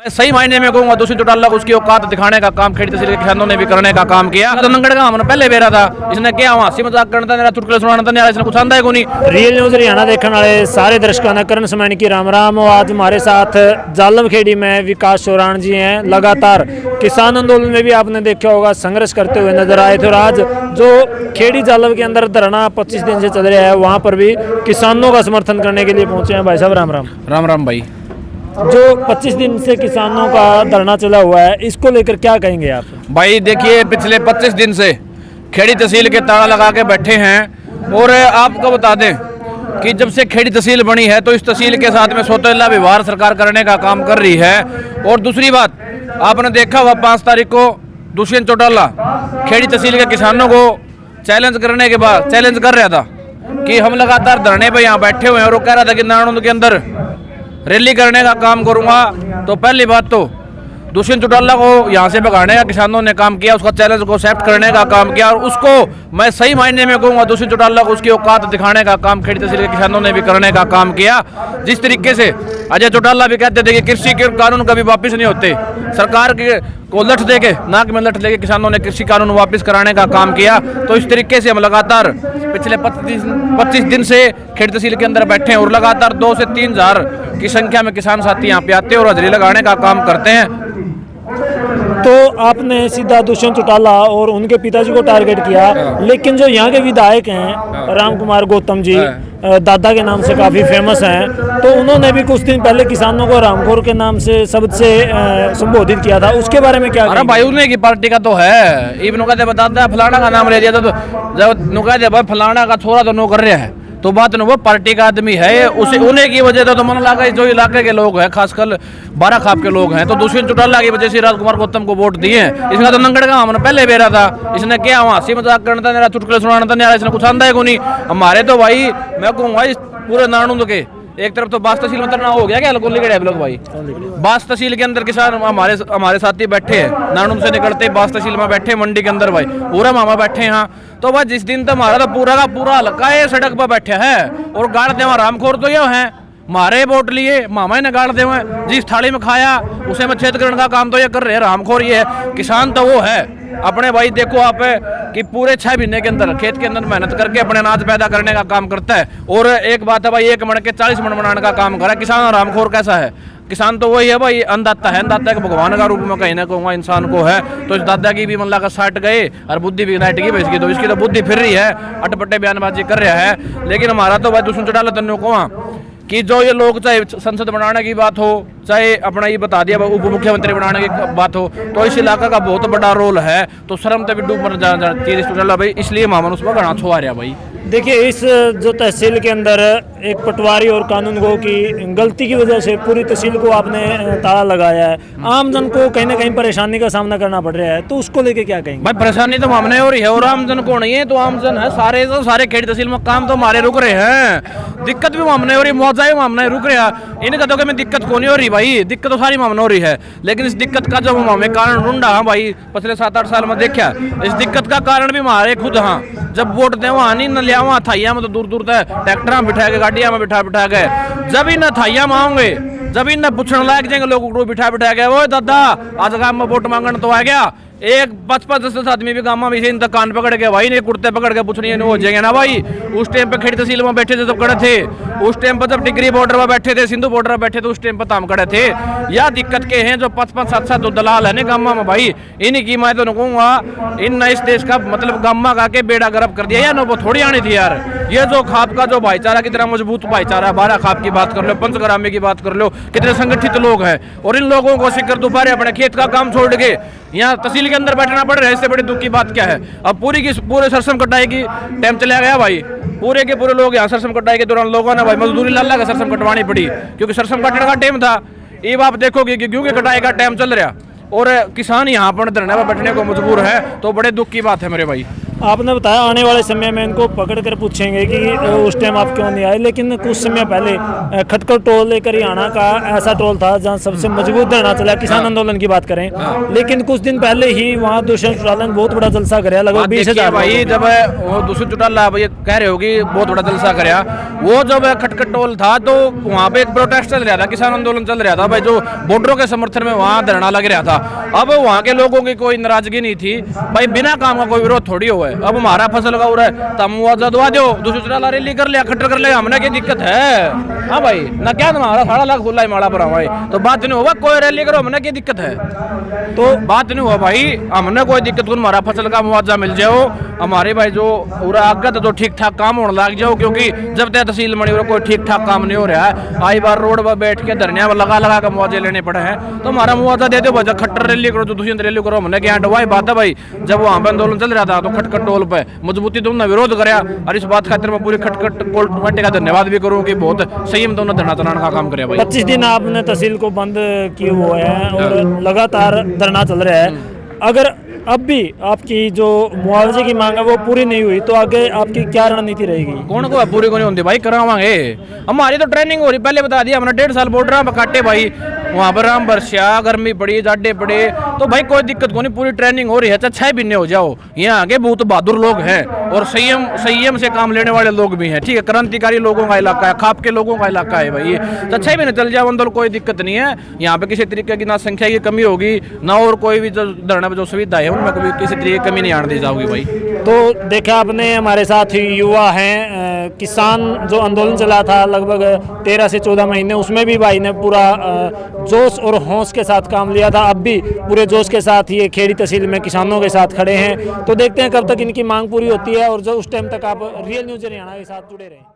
मैं सही मायने में कहूंगा दूसरी चौटाला को उसकी औकात दिखाने का काम खेड़ी तहसील के किसानों ने भी करने का काम किया। तो नंगड़ का हमने पहले बेरा था, इसने क्या हंसी मजाक करना था, चुटकुले सुनाना था, इसने कुछ आंदा है को नहीं। रियल न्यूज़ हरियाणा देखने वाले सारे दर्शकों ने करण समैन की राम राम। आज हमारे साथ जालम खेड़ी में विकास चौरान जी हैं। लगातार किसान आंदोलन में भी आपने देखा होगा संघर्ष करते हुए नजर आए थे और आज जो खेड़ी जालम के अंदर धरना 25 दिन से चल रहा है वहाँ पर भी किसानों का समर्थन करने के लिए पहुंचे हैं। भाई साहब राम राम। राम राम भाई। जो 25 दिन से किसानों का धरना चला हुआ है इसको लेकर क्या कहेंगे आप? भाई देखिए, पिछले 25 दिन से खेड़ी तहसील के ताला लगा के बैठे हैं और आपको बता दें कि जब से खेड़ी तहसील बनी है तो इस तहसील के साथ में सौतेला व्यवहार सरकार करने का काम कर रही है। और दूसरी बात आपने देखा हुआ 5 तारीख को दुष्यंत चौटाला खेड़ी तहसील के किसानों को चैलेंज करने के बाद चैलेंज कर रहा था कि हम लगातार धरने पे यहाँ बैठे हुए हैं और वो कह रहा था कि नारायण के अंदर रैली करने का काम करूंगा। तो पहली बात तो दुष्यंत चौटाला को यहाँ से भगाने का किसानों ने काम किया, उसका चैलेंज को एक्सेप्ट करने का काम किया और उसको मैं सही मायने में कहूँगा दुष्यंत चौटाला को उसकी औकात दिखाने का काम खेड़ी तहसील के किसानों ने भी करने का काम किया। जिस तरीके से अजय चौटाला भी कहते थे कि कृषि के कानून कभी वापस नहीं होते, सरकार के को लठ देके नाक में लठ लेके किसानों ने कृषि कानून वापस कराने का काम किया। तो इस तरीके से हम लगातार पिछले 25 दिन से खेड़ी तहसील के अंदर बैठे हैं और लगातार 2 से 3 हज़ार की संख्या में किसान साथी यहाँ पे आते हैं और हाजिरी लगाने का काम करते हैं। तो आपने सीधा दुष्यंत चौटाला और उनके पिताजी को टारगेट किया, लेकिन जो यहाँ के विधायक हैं राम कुमार गौतम जी दादा के नाम से काफ़ी फेमस हैं, तो उन्होंने भी कुछ दिन पहले किसानों को रामखोर के नाम से शब्द से संबोधित किया था। उसके बारे में क्या? अरे भाई उन्हें की पार्टी का तो है, इब्न कहते बताता है फलाना का नाम ले दिया था, तो जब नुका भाई फलाना का छोरा तो नो कर रहा है तो बात न वो पार्टी का आदमी है, उसे उन्हें की वजह तो मन लगा जो इलाके के लोग हैं खासकर 12 खाप के लोग हैं तो दुष्यंत चौटाला की वजह से राजकुमार गौतम को वोट दिए हैं। इसका तो नंगड़ का हमने पहले बेरा था, इसने क्या हंसी मजाक करना था, चुटकुले सुनाना था, इसने कुछ आंदा है को नहीं। हमारे तो भाई मैं कहूँगा इस पूरे नारायण के एक तरफ तो बास तहसील में धरना हो गया क्या लोग भाई, बास तहसील के अंदर किसान हमारे साथी बैठे हैं, नारायण से निकलते बास तहसील में बैठे मंडी के अंदर भाई पूरा मामा बैठे यहाँ। तो भाई जिस दिन तो हमारा तो पूरा का पूरा हल्का है सड़क पर बैठे है और गाड़ दे रामखोर तो ये है मारे वोट लिए मामा ने गाड़ दे जिस थाली में खाया उसे में छेद करने का काम तो ये कर रहे हैं रामखोर ये है। किसान तो वो है अपने भाई देखो आप कि पूरे 6 महीने के अंदर खेत के अंदर मेहनत करके अपने अनाज पैदा करने का काम करता है। और एक बात है भाई 1 मण के 40 मण बनाने का काम करा किसान। रामखोर कैसा है? किसान तो वही है भाई अन्नदाता है, अन्नदाता के भगवान का रूप में कहीं ना कहूँगा इंसान को है। तो इस दादा की भी मन लगा 60 गए और बुद्धि भी नाइट की इसकी तो इसकी तो बुद्धि फिर रही है, अटपटे बयानबाजी कर रहा है। लेकिन हमारा तो भाई दुष्यंत चौटाला तन्नों को कि जो ये लोग चाहे संसद बनाने की बात हो चाहे अपना ये बता दिया उप मुख्यमंत्री बनाने की बात हो तो इस इलाका का बहुत बड़ा रोल है। तो शर्म तभी डूब मर जाना भाई, इसलिए मामन उसमें घना छुआ रहा भाई। देखिए इस जो तहसील के अंदर एक पटवारी और कानून गो की गलती की वजह से पूरी तहसील को आपने ताला लगाया है, आमजन को कहीं ना कहीं परेशानी का सामना करना पड़ रहा है, तो उसको लेके क्या कहेंगे? भाई परेशानी तो हमने हो रही है और आमजन को नहीं है, तो आमजन है सारे खेड़ी तहसील में काम तो हमारे रुक रहे हैं, दिक्कत भी हमने हो रही, मौजाए हमने रुक रहा। इनका तो में दिक्कत को नहीं हो रही भाई, दिक्कत तो सारी मामने हो रही है। लेकिन इस दिक्कत का जब हमें कारण ढूंढा भाई पिछले 7-8 साल में देखा, इस दिक्कत का कारण भी हमारे खुद जब वोट दे वहाँ नहीं न लिया वहाँ थाइया में तो दूर तक ट्रैक्टर में बिठा के गाड़िया में बिठा गए, जब इन थाइया में आओगे जब इन पूछने लायक जाएंगे लोग बिठा गए वो दादा आज गाँव में वोट मांगने तो आ गया। एक 5-10 आदमी भी गाँव में इन तक कान पकड़ के भाई नहीं कुर्ते पकड़ के पूछनी हो जाएंगे ना भाई। उस टाइम पे खेड़ी तहसील में बैठे थे तो खड़े थे, उस टाइम पर जब टिगरी बॉर्डर पर बैठे थे सिंधु बॉर्डर पर बैठे थे उस टाइम पर ताम खड़े थे। या दिक्कत के हैं जो 5-7 जो दलाल है ना गाँव में भाई, इन्हीं की मैं तो कहूँगा इन इस देश का मतलब गाँव का के बेड़ा गर्भ कर दिया यार, वो थोड़ी आनी थी यार। ये जो खाप का जो भाईचारा कितना मजबूत भाईचारा, 12 खाप की बात कर लो, पंचग्रामी की बात कर लो, कितने संगठित लोग हैं और इन लोगों को सिक्कर दोपहर अपने खेत का काम छोड़ के यहाँ तहसील के अंदर बैठना पड़ रहा है। इससे बड़ी दुख की बात क्या है? अब पूरे सरसम कटाई की टाइम चला गया भाई, पूरे के पूरे लोग यहाँ सरसम कटाई के दौरान लोगों ने भाई मजदूरी ला का सरसम कटवानी पड़ी क्योंकि सरसम काटने का टाइम था। ये आप देखोगे कि क्योंकि कटाई का टाइम चल रहा और किसान यहाँ पर धरने पर बैठने को मजबूर है, तो बड़े दुख की बात है मेरे भाई। आपने बताया आने वाले समय में इनको पकड़ कर पूछेंगे कि उस टाइम आप क्यों नहीं आए, लेकिन कुछ समय पहले खटकर टोल लेकर हरियाणा का ऐसा टोल था जहां सबसे मजबूत धरना चला, किसान आंदोलन की बात करें, लेकिन कुछ दिन पहले ही वहां दुष्यंत चौटाला ने बहुत बड़ा जलसा कराया, लगभग 20,000 भाई। जब वो दुष्यंत चौटाला भाई कह रहे हो कि बहुत बड़ा जलसा कराया, वो जब खटखट टोल था तो वहाँ पे एक प्रोटेस्ट चल रहा था, किसान आंदोलन चल रहा था भाई, जो बॉर्डरों के समर्थन में वहाँ धरना लग रहा था। अब वहाँ के लोगों की कोई नाराजगी नहीं थी भाई, बिना काम का कोई विरोध थोड़ी हुआ है। अब हमारा फसल का हो रहा है तो मुआवजा दवा दो, दूसरी चौटाला रैली कर लिया, खट्टर कर लिया, हमने क्या दिक्कत है? हाँ भाई, ना क्या तुम्हारा 7.5 लाख खुला है माड़ा पर भाई, तो बात नहीं होगा कोई रैली करो, हमने क्या दिक्कत है? तो बात नहीं हुआ भाई, हमने कोई दिक्कत को, हमारा फसल का मुआवजा मिल जाओ, हमारे भाई जो पूरा आगत तो ठीक ठाक काम होने लग जाओ, क्योंकि जब तक तहसील मणि कोई ठीक ठाक काम नहीं हो रहा है, आई बार रोड पर बैठ के धरने लगा लगा कर मुआवजे लेने पड़े हैं, तो हमारा मुआवजा दे दो भाई, खट्टर रैली करो, दूसरी रैली करो, हमने क्या डवाई बात है भाई। जब वहाँ पे आंदोलन चल रहा था तो खटखट टोल पे मजबूती तुमने विरोध कराया, और इस बात खातिर मैं पूरी खटखट कमेटी का धन्यवाद भी करूँ कि बहुत सही में दोनों धरना चलाने का काम कराया भाई। 25 दिन आपने तहसील को बंद किए हुए हैं और लगातार धरना चल रहा है। अगर अब भी आपकी जो मुआवजे की मांग है वो पूरी नहीं हुई तो आगे आपकी क्या रणनीति रहेगी? कौन को पूरी को नहीं होती भाई, करावांगे। हमारी तो ट्रेनिंग हो रही, पहले बता दिया हमने, 1.5 साल बॉर्डर पर काटे भाई, वहाँ पर हम बरसिया गर्मी पड़ी, जाडे पड़े, तो भाई कोई दिक्कत को नहीं, पूरी ट्रेनिंग हो रही है, अच्छा 6 महीने हो जाओ। यहाँ आगे बहुत बहादुर लोग हैं और संयम से काम लेने वाले लोग भी हैं, ठीक है, क्रांतिकारी लोगों का इलाका है, खाप के लोगों का इलाका है भाई, तो 6 महीने चल जाओ आंदोलन, कोई दिक्कत नहीं है। यहाँ पे किसी तरीके की ना संख्या की कमी होगी ना और कोई भी जो धरना जो सुविधा है उनमें कभी किसी तरीके की कमी नहीं आने दी जाओगी भाई। तो देखा आपने हमारे साथ ही युवा हैं, किसान जो आंदोलन चला था लगभग 13 से 14 महीने, उसमें भी भाई ने पूरा जोश और होश के साथ काम लिया था। अब भी पूरे जोश के साथ ये खेड़ी तहसील में किसानों के साथ खड़े हैं। तो देखते हैं कब तक इनकी मांग पूरी होती है, और जो उस टाइम तक आप रियल न्यूज़ हरियाणा के साथ जुड़े रहें।